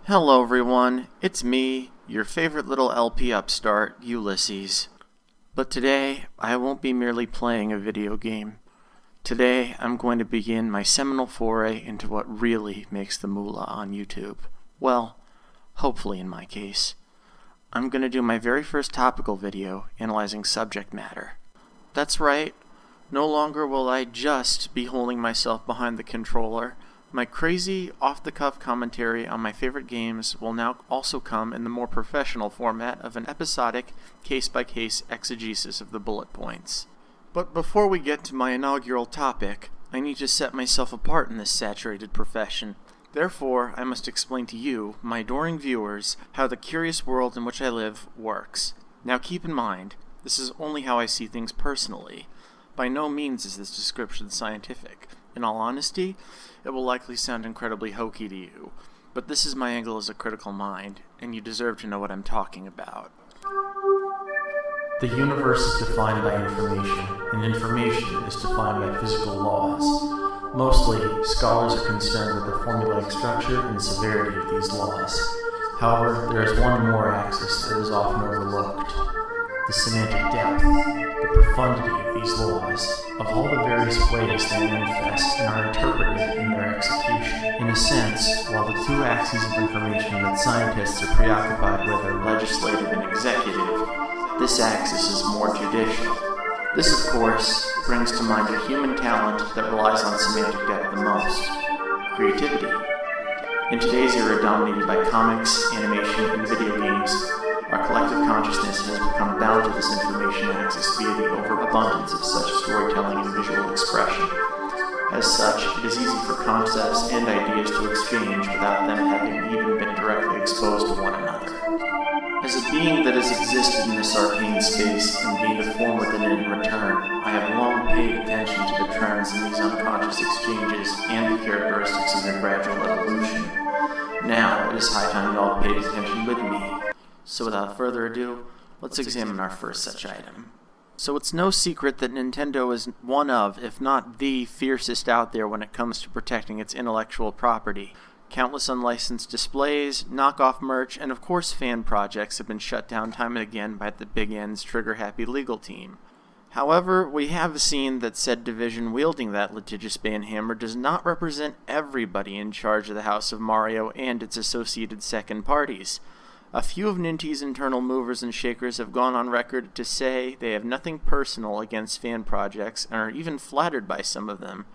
Hello everyone, it's me, your favorite little LP upstart, Ulysses. But today, I won't be merely playing a video game. Today, I'm going to begin my seminal foray into what really makes the moolah on YouTube. Well, hopefully in my case. I'm going to do my very first topical video analyzing subject matter. That's right, no longer will I just be holding myself behind the controller. My crazy, off-the-cuff commentary on my favorite games will now also come in the more professional format of an episodic, case-by-case exegesis of the bullet points. But before we get to my inaugural topic, I need to set myself apart in this saturated profession. Therefore, I must explain to you, my adoring viewers, how the curious world in which I live works. Now keep in mind, this is only how I see things personally. By no means is this description scientific. In all honesty, it will likely sound incredibly hokey to you, but this is my angle as a critical mind, and you deserve to know what I'm talking about. The universe is defined by information, and information is defined by physical laws. Mostly, scholars are concerned with the formulaic structure and severity of these laws. However, there is one more axis that is often overlooked: the semantic depth, the profundity of these laws, of all the various ways they manifest and are interpreted in their execution. In a sense, while the two axes of information that scientists are preoccupied with are legislative and executive, this axis is more judicial. This, of course, brings to mind a human talent that relies on semantic depth the most: creativity. In today's era dominated by comics, animation, and video games, our collective consciousness has become bound to this information axis via the overabundance of such storytelling and visual expression. As such, it is easy for concepts and ideas to exchange without them having even been directly exposed to one another. As a being that has existed in this arcane space and gained a form within it in return, I have long paid attention to the trends in these unconscious exchanges and the characteristics of their gradual evolution. Now, it is high time you all paid attention with me. So without further ado, let's examine our first such item. So it's no secret that Nintendo is one of, if not the, fiercest out there when it comes to protecting its intellectual property. Countless unlicensed displays, knockoff merch, and of course fan projects have been shut down time and again by the Big N's trigger-happy legal team. However, we have seen that said division wielding that litigious banhammer does not represent everybody in charge of the House of Mario and its associated second parties. A few of Nintendo's internal movers and shakers have gone on record to say they have nothing personal against fan projects and are even flattered by some of them.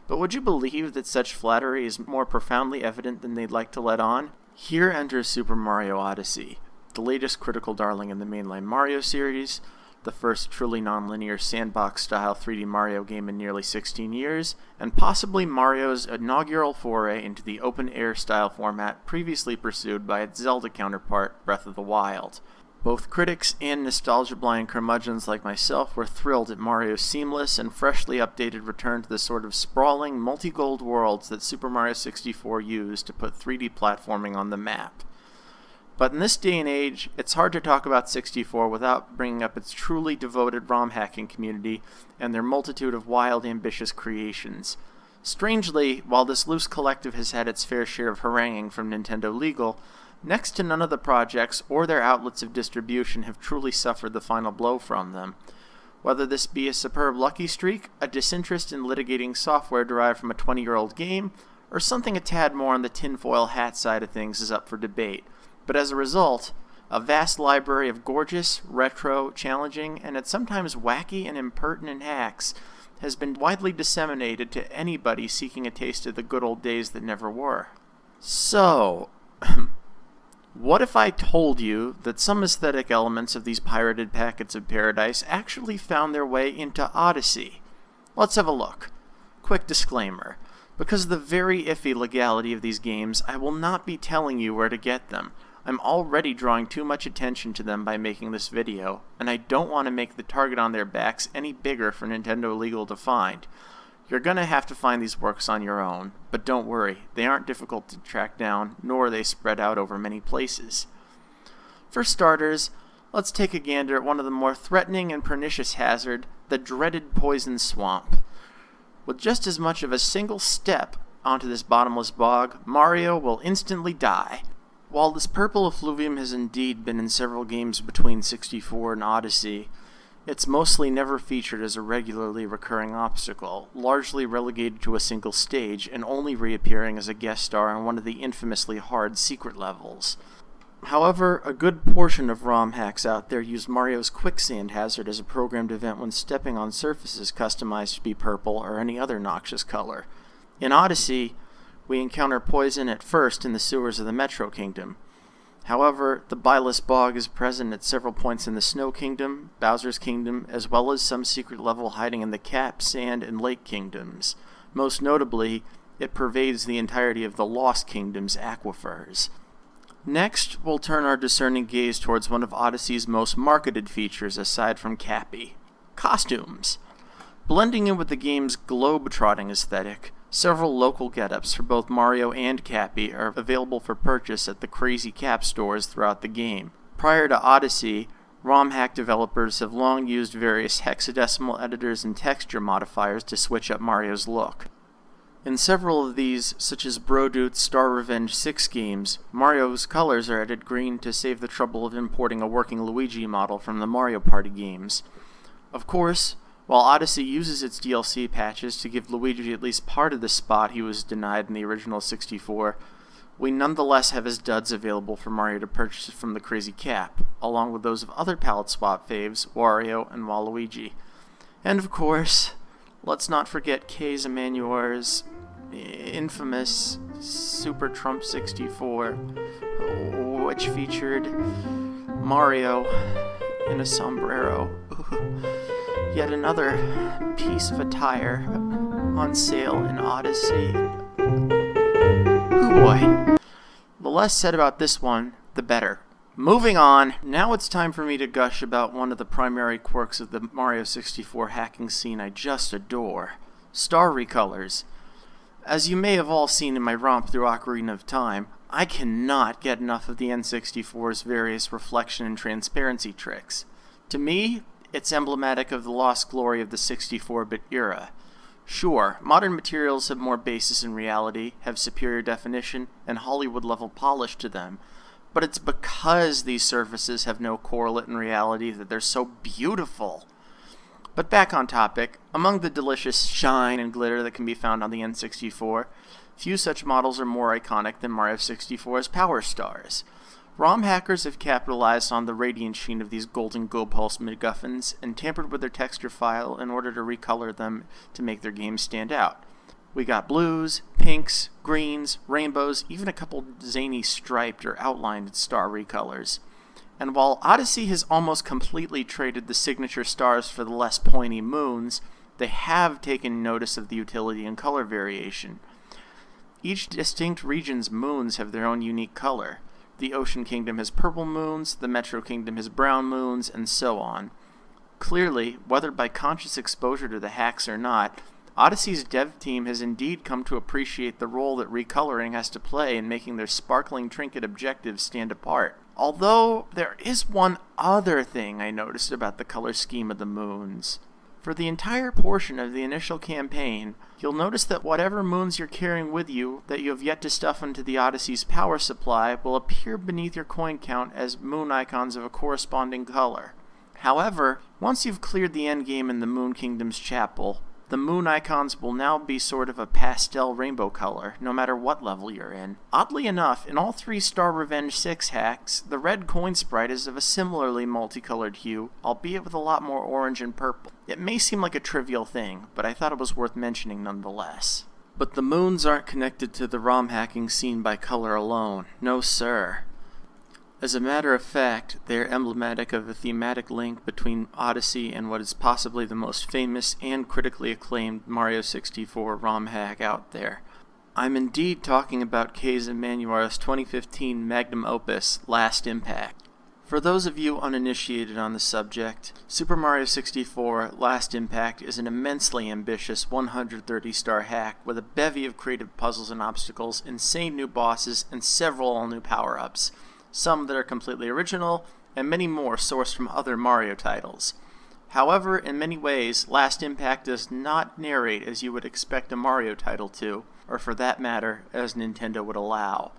But would you believe that such flattery is more profoundly evident than they'd like to let on? Here enters Super Mario Odyssey, the latest critical darling in the mainline Mario series, the first truly non-linear sandbox-style 3D Mario game in nearly 16 years, and possibly Mario's inaugural foray into the open-air style format previously pursued by its Zelda counterpart, Breath of the Wild. Both critics and nostalgia-blind curmudgeons like myself were thrilled at Mario's seamless and freshly updated return to the sort of sprawling, multi-gold worlds that Super Mario 64 used to put 3D platforming on the map. But in this day and age, it's hard to talk about 64 without bringing up its truly devoted ROM hacking community and their multitude of wild, ambitious creations. Strangely, while this loose collective has had its fair share of haranguing from Nintendo Legal, next to none of the projects or their outlets of distribution have truly suffered the final blow from them. Whether this be a superb lucky streak, a disinterest in litigating software derived from a 20-year-old game, or something a tad more on the tinfoil hat side of things is up for debate. But as a result, a vast library of gorgeous, retro, challenging, and at sometimes wacky and impertinent hacks has been widely disseminated to anybody seeking a taste of the good old days that never were. So, what if I told you that some aesthetic elements of these pirated packets of paradise actually found their way into Odyssey? Let's have a look. Quick disclaimer. Because of the very iffy legality of these games, I will not be telling you where to get them. I'm already drawing too much attention to them by making this video, and I don't want to make the target on their backs any bigger for Nintendo Legal to find. You're gonna have to find these works on your own, but don't worry, they aren't difficult to track down, nor are they spread out over many places. For starters, let's take a gander at one of the more threatening and pernicious hazard, the dreaded Poison Swamp. With just as much of a single step onto this bottomless bog, Mario will instantly die. While this purple effluvium has indeed been in several games between 64 and Odyssey, it's mostly never featured as a regularly recurring obstacle, largely relegated to a single stage and only reappearing as a guest star on one of the infamously hard secret levels. However, a good portion of ROM hacks out there use Mario's quicksand hazard as a programmed event when stepping on surfaces customized to be purple or any other noxious color. In Odyssey, we encounter poison at first in the sewers of the Metro Kingdom. However, the Byless Bog is present at several points in the Snow Kingdom, Bowser's Kingdom, as well as some secret level hiding in the Cap, Sand, and Lake Kingdoms. Most notably, it pervades the entirety of the Lost Kingdom's aquifers. Next, we'll turn our discerning gaze towards one of Odyssey's most marketed features aside from Cappy: costumes. Blending in with the game's globe-trotting aesthetic, several local get-ups for both Mario and Cappy are available for purchase at the Crazy Cap stores throughout the game. Prior to Odyssey, ROM hack developers have long used various hexadecimal editors and texture modifiers to switch up Mario's look. In several of these, such as Brodute's Star Revenge 6 games, Mario's colors are added green to save the trouble of importing a working Luigi model from the Mario Party games. Of course, while Odyssey uses its DLC patches to give Luigi at least part of the spot he was denied in the original 64, we nonetheless have his duds available for Mario to purchase from the Crazy Cap, along with those of other palette swap faves, Wario and Waluigi. And of course, let's not forget K's Emanuel's infamous Super Trump 64, which featured Mario in a sombrero. Yet another piece of attire on sale in Odyssey. Hoo boy. The less said about this one, the better. Moving on, now it's time for me to gush about one of the primary quirks of the Mario 64 hacking scene I just adore: star recolors. As you may have all seen in my romp through Ocarina of Time, I cannot get enough of the N64's various reflection and transparency tricks. To me, it's emblematic of the lost glory of the 64-bit era. Sure, modern materials have more basis in reality, have superior definition, and Hollywood-level polish to them, but it's because these surfaces have no correlate in reality that they're so beautiful. But back on topic, among the delicious shine and glitter that can be found on the N64, few such models are more iconic than Mario 64's Power Stars. ROM hackers have capitalized on the radiant sheen of these golden go-pulse MacGuffins and tampered with their texture file in order to recolor them to make their games stand out. We got blues, pinks, greens, rainbows, even a couple zany striped or outlined star recolors. And while Odyssey has almost completely traded the signature stars for the less pointy moons, they have taken notice of the utility in color variation. Each distinct region's moons have their own unique color. The Ocean Kingdom has purple moons, the Metro Kingdom has brown moons, and so on. Clearly, whether by conscious exposure to the hacks or not, Odyssey's dev team has indeed come to appreciate the role that recoloring has to play in making their sparkling trinket objectives stand apart. Although, there is one other thing I noticed about the color scheme of the moons. For the entire portion of the initial campaign, you'll notice that whatever moons you're carrying with you that you have yet to stuff into the Odyssey's power supply will appear beneath your coin count as moon icons of a corresponding color. However, once you've cleared the endgame in the Moon Kingdom's chapel, the moon icons will now be sort of a pastel rainbow color, no matter what level you're in. Oddly enough, in all three Star Revenge 6 hacks, the red coin sprite is of a similarly multicolored hue, albeit with a lot more orange and purple. It may seem like a trivial thing, but I thought it was worth mentioning nonetheless. But the moons aren't connected to the ROM hacking scene by color alone. No sir. As a matter of fact, they are emblematic of a thematic link between Odyssey and what is possibly the most famous and critically acclaimed Mario 64 ROM hack out there. I'm indeed talking about K's Emanuel's 2015 magnum opus, Last Impact. For those of you uninitiated on the subject, Super Mario 64 Last Impact is an immensely ambitious 130-star hack with a bevy of creative puzzles and obstacles, insane new bosses, and several all-new power-ups. Some that are completely original, and many more sourced from other Mario titles. However, in many ways, Last Impact does not narrate as you would expect a Mario title to, or for that matter, as Nintendo would allow.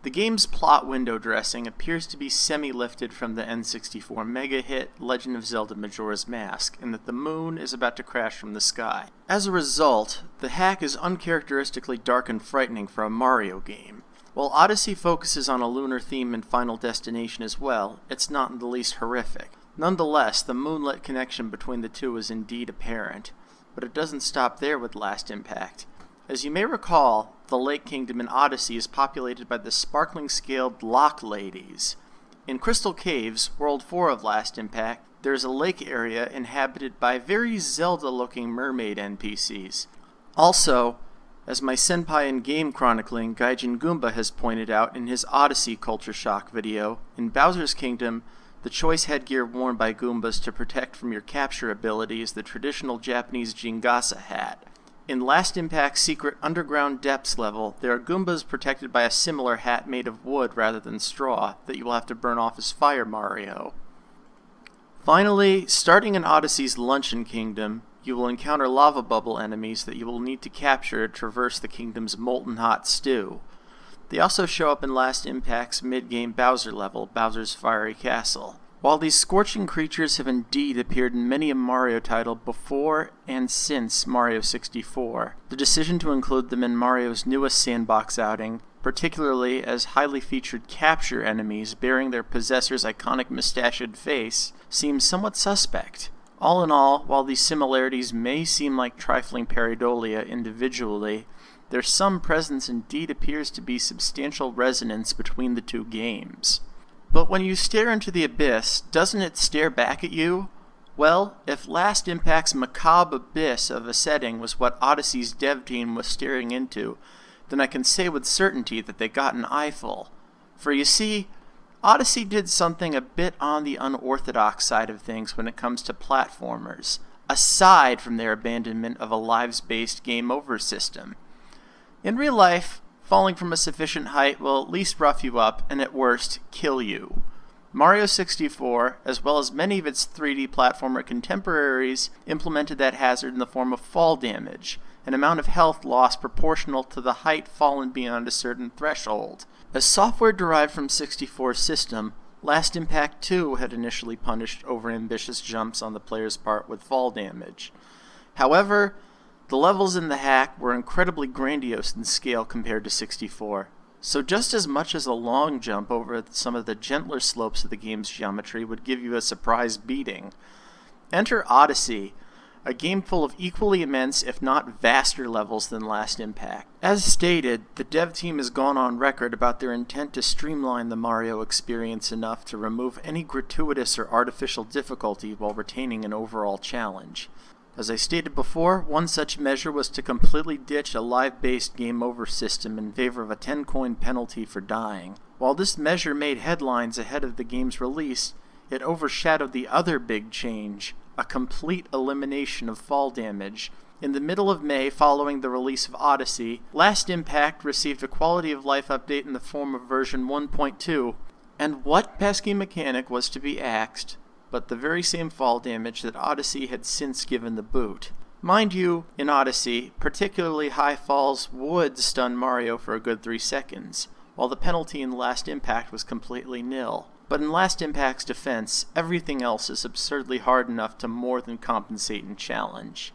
The game's plot window dressing appears to be semi-lifted from the N64 mega hit Legend of Zelda Majora's Mask, in that the moon is about to crash from the sky. As a result, the hack is uncharacteristically dark and frightening for a Mario game. While Odyssey focuses on a lunar theme in Final Destination as well, it's not in the least horrific. Nonetheless, the moonlit connection between the two is indeed apparent, but it doesn't stop there with Last Impact. As you may recall, the Lake Kingdom in Odyssey is populated by the sparkling-scaled Lock Ladies. In Crystal Caves, World 4 of Last Impact, there is a lake area inhabited by very Zelda-looking mermaid NPCs. Also, as my senpai in game chronicling Gaijin Goomba has pointed out in his Odyssey Culture Shock video, in Bowser's Kingdom, the choice headgear worn by Goombas to protect from your capture ability is the traditional Japanese Jingasa hat. In Last Impact's secret underground depths level, there are Goombas protected by a similar hat made of wood rather than straw that you will have to burn off as Fire Mario. Finally, starting in Odyssey's Luncheon Kingdom, you will encounter lava bubble enemies that you will need to capture to traverse the kingdom's molten hot stew. They also show up in Last Impact's mid-game Bowser level, Bowser's Fiery Castle. While these scorching creatures have indeed appeared in many a Mario title before and since Mario 64, the decision to include them in Mario's newest sandbox outing, particularly as highly featured capture enemies bearing their possessor's iconic mustachioed face, seems somewhat suspect. All in all, while these similarities may seem like trifling pareidolia individually, their sum presence indeed appears to be substantial resonance between the two games. But when you stare into the abyss, doesn't it stare back at you? Well, if Last Impact's macabre abyss of a setting was what Odyssey's dev team was staring into, then I can say with certainty that they got an eyeful. For you see, Odyssey did something a bit on the unorthodox side of things when it comes to platformers, aside from their abandonment of a lives-based game over system. In real life, falling from a sufficient height will at least rough you up and at worst, kill you. Mario 64, as well as many of its 3D platformer contemporaries, implemented that hazard in the form of fall damage, an amount of health loss proportional to the height fallen beyond a certain threshold. As software derived from 64's system, Last Impact 2 had initially punished overambitious jumps on the player's part with fall damage. However, the levels in the hack were incredibly grandiose in scale compared to 64, so just as much as a long jump over some of the gentler slopes of the game's geometry would give you a surprise beating. Enter Odyssey, a game full of equally immense, if not vaster levels than Last Impact. As stated, the dev team has gone on record about their intent to streamline the Mario experience enough to remove any gratuitous or artificial difficulty while retaining an overall challenge. As I stated before, one such measure was to completely ditch a live-based game over system in favor of a 10-coin penalty for dying. While this measure made headlines ahead of the game's release, it overshadowed the other big change, a complete elimination of fall damage. In the middle of May, following the release of Odyssey, Last Impact received a quality of life update in the form of version 1.2, and what pesky mechanic was to be axed but the very same fall damage that Odyssey had since given the boot. Mind you, in Odyssey, particularly high falls would stun Mario for a good 3 seconds, while the penalty in Last Impact was completely nil. But in Last Impact's defense, everything else is absurdly hard enough to more than compensate and challenge.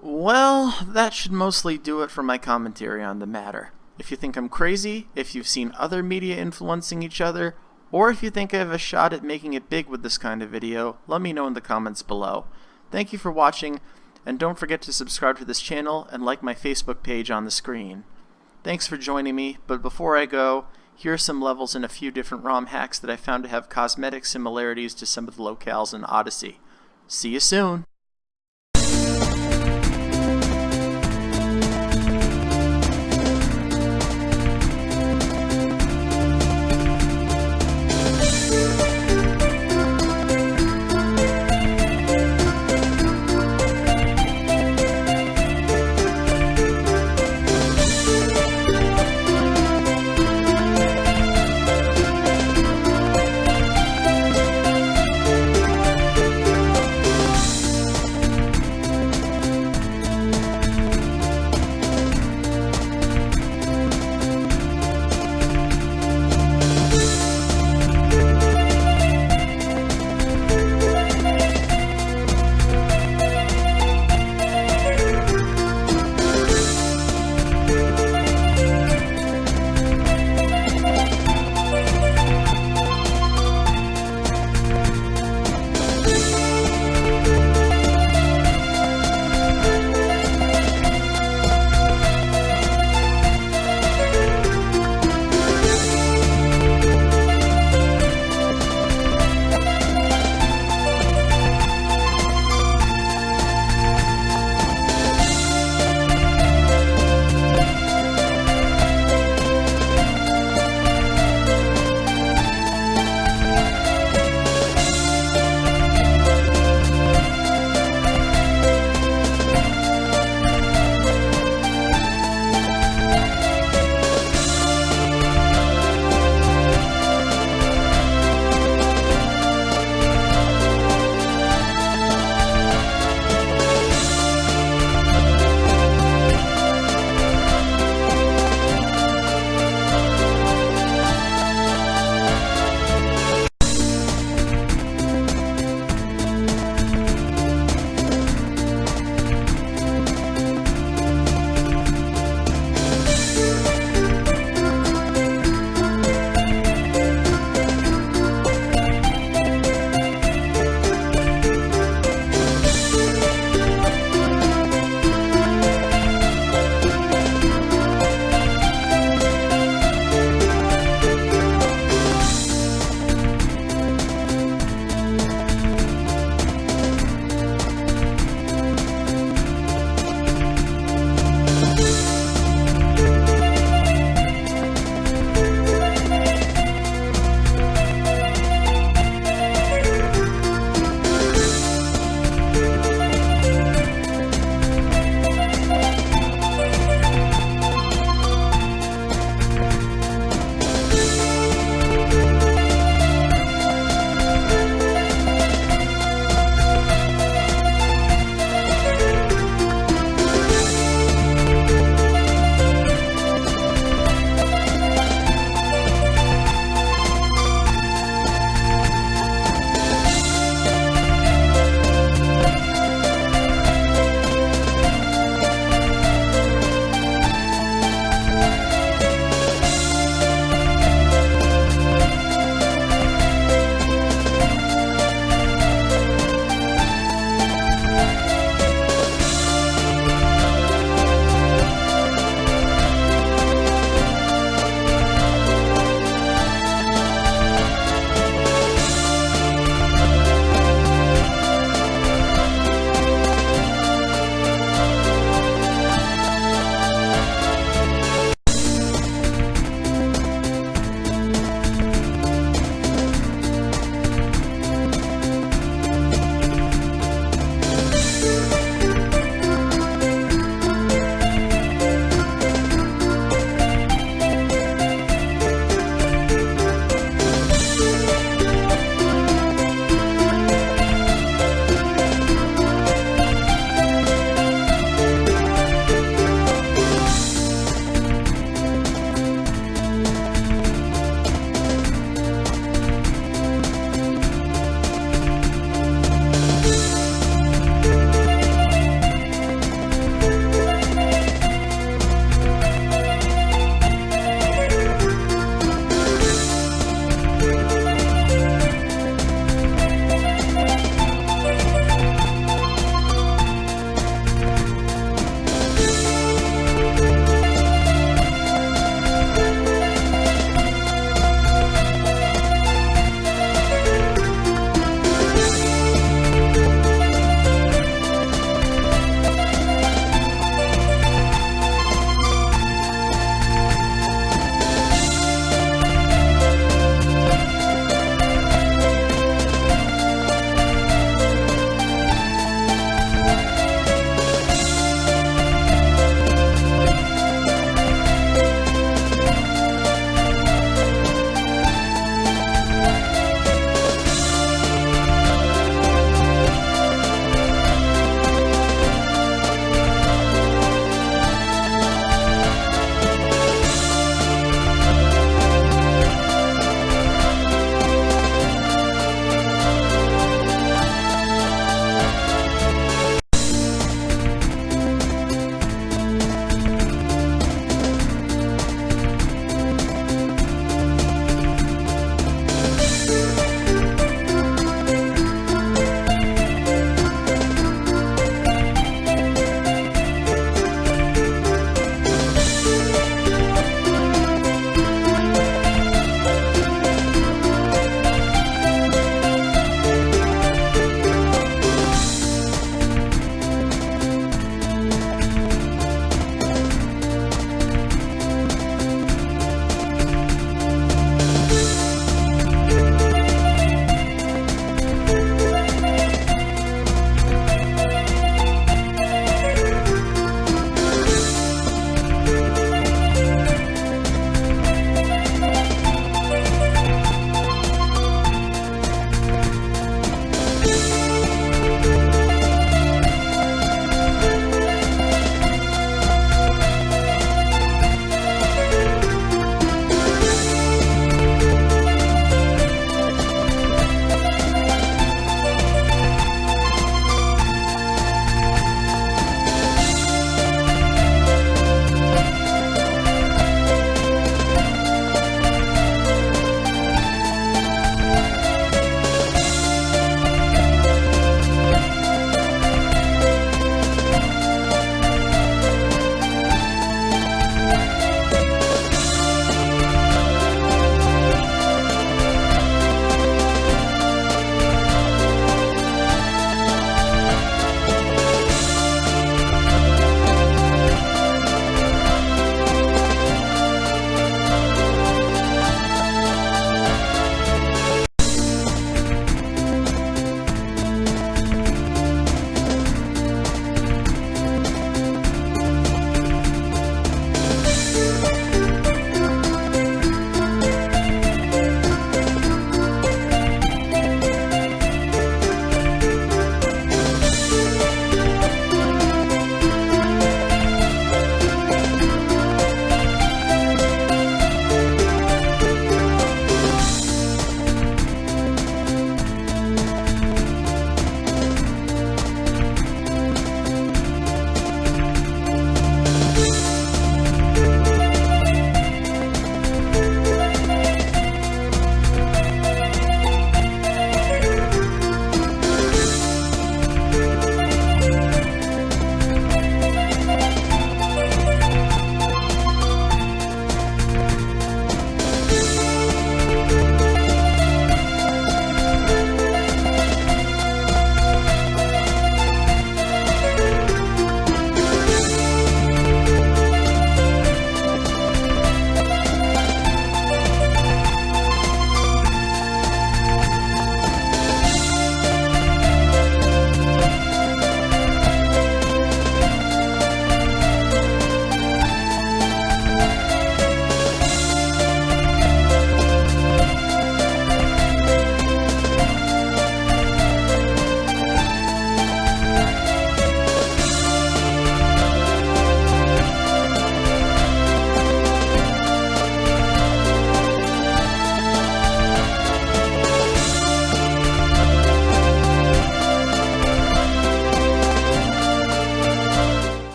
Well, that should mostly do it for my commentary on the matter. If you think I'm crazy, if you've seen other media influencing each other, or if you think I have a shot at making it big with this kind of video, let me know in the comments below. Thank you for watching, and don't forget to subscribe to this channel and like my Facebook page on the screen. Thanks for joining me, but before I go, here are some levels in a few different ROM hacks that I found to have cosmetic similarities to some of the locales in Odyssey. See you soon!